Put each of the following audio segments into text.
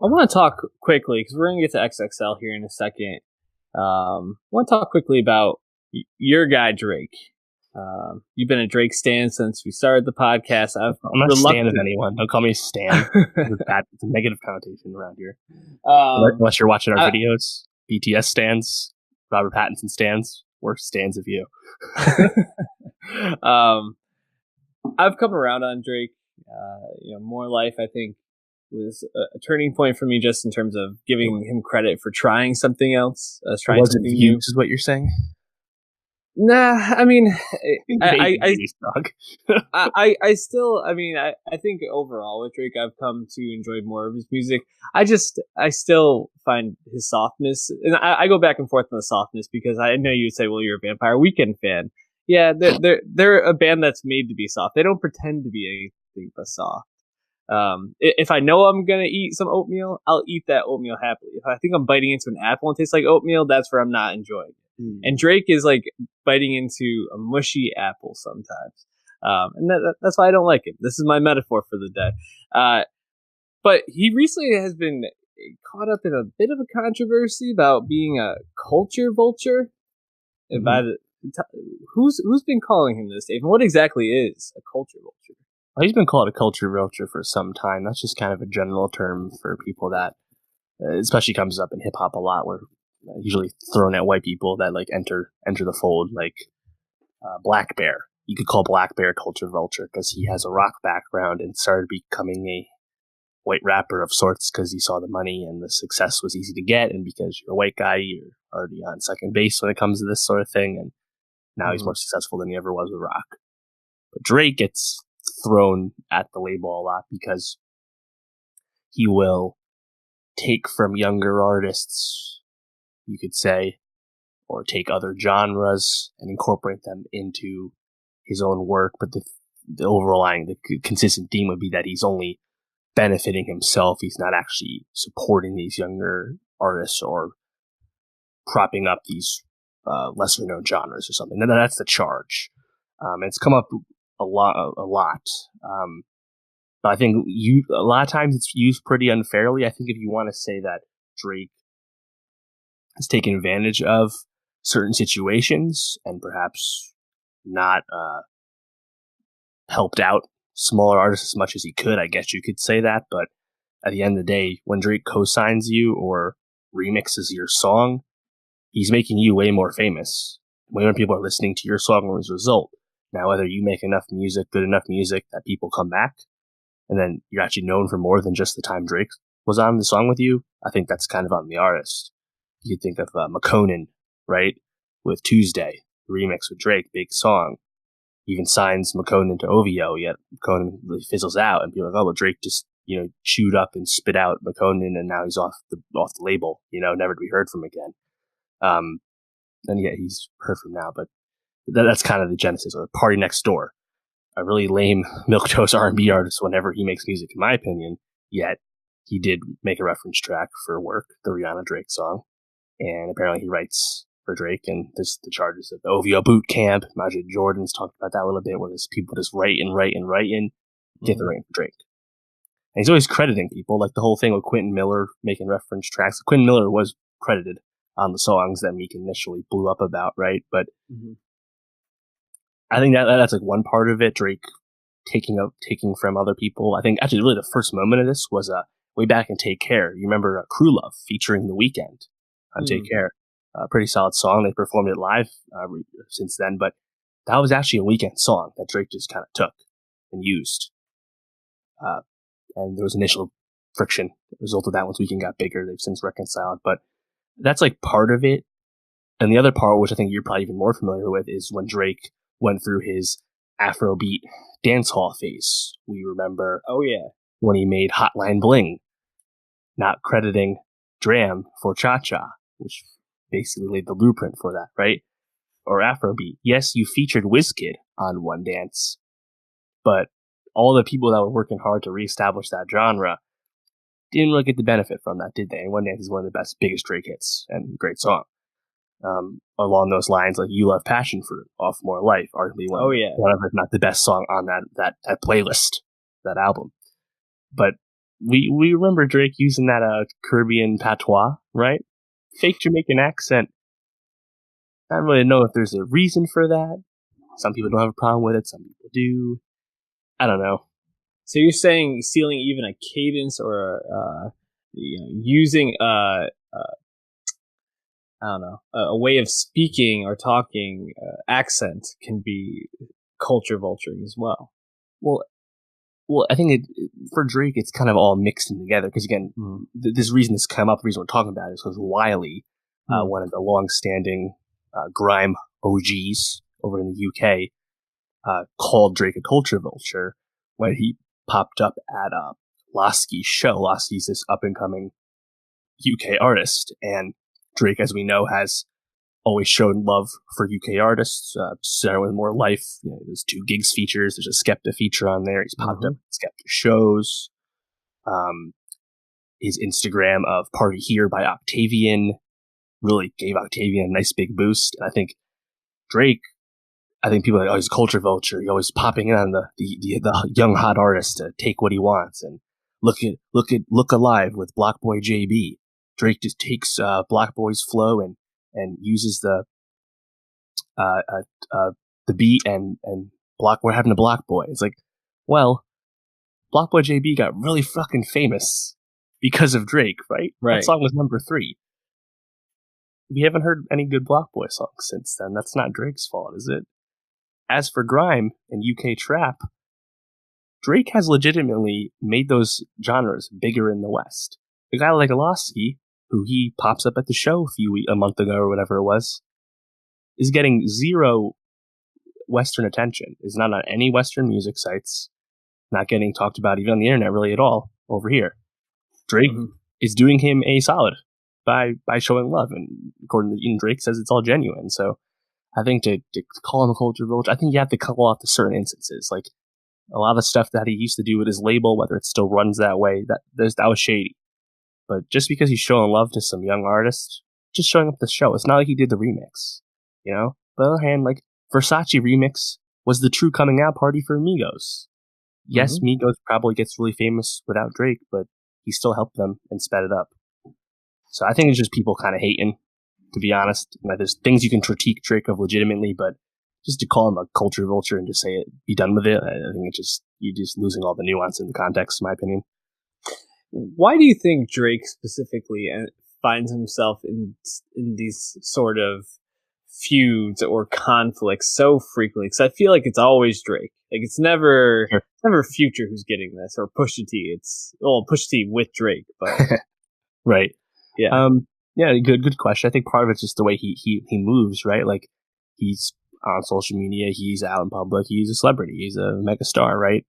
I want to talk quickly because we're going to get to XXL here in a second. I want to talk quickly about your guy Drake. You've been a Drake stan since we started the podcast. I'm not a stan of anyone. Don't call me a stan. It's a negative connotation around here. Unless you're watching our videos, BTS stans, Robert Pattinson stans, we're stans of you. I've come around on Drake. More Life, I think, was a turning point for me just in terms of giving him credit for trying something else. Trying something new. Is what you're saying? Nah, I mean, I think overall with Drake, I've come to enjoy more of his music. I still find his softness, and I go back and forth on the softness because I know you'd say, well, you're a Vampire Weekend fan. Yeah, they're a band that's made to be soft. They don't pretend to be anything but soft. If I know I'm gonna eat some oatmeal, I'll eat that oatmeal happily. If I think I'm biting into an apple and it tastes like oatmeal, that's where I'm not enjoying it. And Drake is like biting into a mushy apple sometimes, and that's why I don't like him. This is my metaphor for the day. But he recently has been caught up in a bit of a controversy about being a culture vulture. Mm-hmm. By who's been calling him this, Dave? And what exactly is a culture vulture? Well, he's been called a culture vulture for some time. That's just kind of a general term for people that, especially comes up in hip hop a lot, where usually thrown at white people that like enter the fold, like Black Bear. You could call Black Bear culture vulture because he has a rock background and started becoming a white rapper of sorts because he saw the money and the success was easy to get, and because you're a white guy, you're already on second base when it comes to this sort of thing, and now he's more successful than he ever was with rock. But Drake gets thrown at the label a lot because he will take from younger artists, you could say, or take other genres and incorporate them into his own work. But the overlying, the consistent theme would be that he's only benefiting himself. He's not actually supporting these younger artists or propping up these lesser known genres or something. That's the charge. It's come up a lot. But I think a lot of times it's used pretty unfairly. I think if you want to say that Drake has taken advantage of certain situations and perhaps not helped out smaller artists as much as he could, I guess you could say that. But at the end of the day, when Drake co-signs you or remixes your song, he's making you way more famous. Way more people are listening to your song as a result. Now, whether you make enough music, good enough music that people come back, and then you're actually known for more than just the time Drake was on the song with you, I think that's kind of on the artist. You could think of McConan, right, with Tuesday, remix with Drake, big song. Even signs McConan to OVO, yet McConan really fizzles out, and people are like, oh, well, Drake just, chewed up and spit out McConan, and now he's off the label, never to be heard from again. And yeah, he's heard from now, but that's kind of the genesis, or Party Next Door. A really lame milquetoast R&B artist whenever he makes music, in my opinion, yet he did make a reference track for Work, the Rihanna Drake song, and apparently he writes for Drake, and there's the charges of the OVO boot camp. Majid Jordan's talked about that a little bit, where there's people just write and get the writing for Drake. And he's always crediting people, like the whole thing with Quentin Miller making reference tracks. Quentin Miller was credited on the songs that Meek initially blew up about, right? But I think that's like one part of it, Drake taking from other people. I think actually really the first moment of this was way back in Take Care. You remember Crew Love featuring The Weeknd on Take Care. Pretty solid song. They performed it live since then, but that was actually a Weeknd song that Drake just kind of took and used. And there was initial friction. The result of that, once Weeknd got bigger, they've since reconciled. But that's like part of it. And the other part, which I think you're probably even more familiar with, is when Drake went through his Afrobeat dancehall phase. We remember, when he made Hotline Bling, not crediting Dram for Cha Cha, which basically laid the blueprint for that, right? Or Afrobeat. Yes, you featured Wizkid on One Dance, but all the people that were working hard to reestablish that genre didn't really get the benefit from that, did they? And One Dance is one of the best Drake hits and great song. Along those lines, like You Love Passion Fruit off More Life, arguably one of, if not the best song on that playlist, that album. But we remember Drake using that Caribbean patois, right? Fake Jamaican accent. I don't really know if there's a reason for that. Some people don't have a problem with it. Some people do. I don't know. So you're saying stealing even a cadence or using I don't know, a way of speaking or talking accent can be culture vulturing as well. Well, I think for Drake, it's kind of all mixed in together. Because again, this reason this came up, the reason we're talking about it is because Wiley, one of the long-standing grime OGs over in the UK, called Drake a culture vulture when he popped up at Lasky's show. Lasky's this up-and-coming UK artist, and Drake, as we know, has always shown love for UK artists. Starting with More Life, there's 2 gigs features. There's a Skepta feature on there. He's popped up at Skepta shows. His Instagram of Party Here by Octavian really gave Octavian a nice big boost. And I think Drake, people are like, oh, he's a culture vulture. He's always popping in on the young hot artist to take what he wants. And look alive with Block Boy JB. Drake just takes Block Boy's flow and uses the beat and we're having a Block Boy. It's like, well, Block Boy JB got really fucking famous because of Drake, right? That song was number 3. We haven't heard any good Block Boy songs since then. That's not Drake's fault, is it? As for grime and UK trap, Drake has legitimately made those genres bigger in the West. A guy like Lasky, who he pops up at the show a month ago or whatever it was, is getting 0 Western attention, is not on any Western music sites, not getting talked about even on the internet really at all over here. Drake is doing him a solid by showing love, and according to Drake says it's all genuine. So I think to call him a culture vulture, I think you have to call out to certain instances. Like a lot of the stuff that he used to do with his label, whether it still runs that way, that was shady. But just because he's showing love to some young artist, just showing up at the show, it's not like he did the remix, But on the other hand, like Versace remix was the true coming out party for Migos. Yes, Migos probably gets really famous without Drake, but he still helped them and sped it up. So I think it's just people kind of hating, to be honest. There's things you can critique Drake of legitimately, but just to call him a culture vulture and just say it, be done with it, I think you're just losing all the nuance in the context, in my opinion. Why do you think Drake specifically finds himself in these sort of feuds or conflicts so frequently? Because I feel like it's always Drake. Like it's never Future who's getting this, or Pusha T. It's Pusha T with Drake, but right. Yeah. Yeah. Good question. I think part of it's just the way he moves, right? Like he's on social media, he's out in public, he's a celebrity, he's a mega star, right?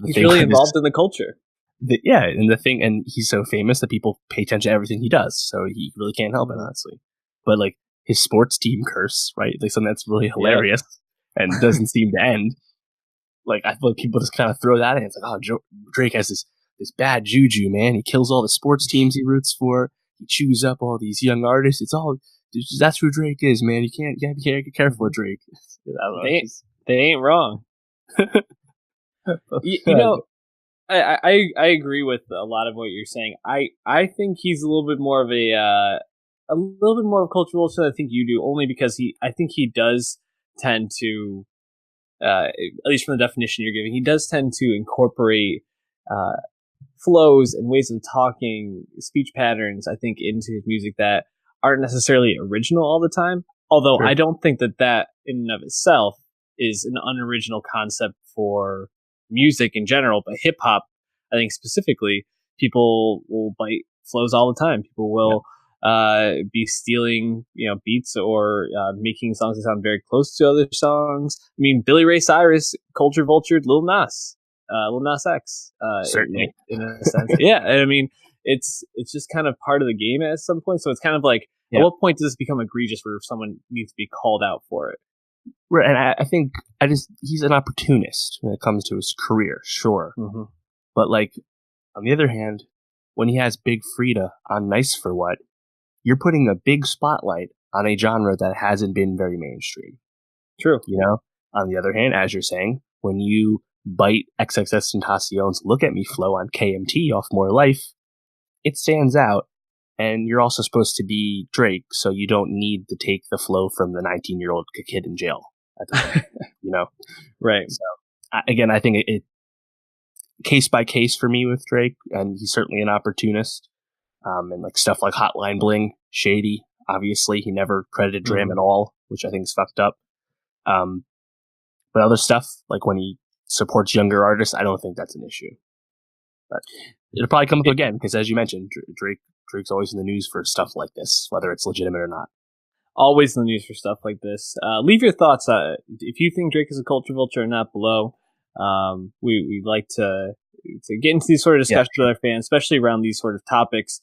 He's really involved in the culture. And he's so famous that people pay attention to everything he does, so he really can't help it, honestly. But like his sports team curse, right? Like something that's really hilarious and doesn't seem to end. Like I feel like people just kind of throw that in. It's like, oh, Drake has this bad juju, man. He kills all the sports teams he roots for. He chews up all these young artists. That's who Drake is, man. You gotta be careful with Drake. They ain't wrong. I agree with a lot of what you're saying. I think he's a little bit more of a cultural than I think you do, only because I think he does tend to, at least from the definition you're giving, he does tend to incorporate flows and ways of talking, speech patterns, I think, into his music that aren't necessarily original all the time. Although I don't think that in and of itself is an unoriginal concept for music in general, but hip hop, I think specifically, people will bite flows all the time. People will be stealing, beats or making songs that sound very close to other songs. I mean, Billy Ray Cyrus culture vultured Lil Nas X, certainly in a sense. Yeah, and I mean, it's just kind of part of the game at some point. So it's kind of like, at what point does this become egregious where someone needs to be called out for it? Right, and I think he's an opportunist when it comes to his career, sure. Mm-hmm. But like, on the other hand, when he has Big Frida on Nice for What, you're putting a big spotlight on a genre that hasn't been very mainstream. True. On the other hand, as you're saying, when you Bite XXXTentacion's Look at Me flow on KMT off More Life, it stands out. And you're also supposed to be Drake, so you don't need to take the flow from the 19-year-old kid in jail at the time, you know? Right. So, again, I think it case by case for me with Drake, and he's certainly an opportunist. And like stuff like Hotline Bling, shady. Obviously, he never credited Dram at all, which I think is fucked up. But other stuff, like when he supports younger artists, I don't think that's an issue. But it'll probably come up again because, as you mentioned, Drake's always in the news for stuff like this, whether it's legitimate or not. Always in the news for stuff like this. Leave your thoughts. If you think Drake is a culture vulture or not below. We'd like to get into these sort of discussions with our fans, especially around these sort of topics.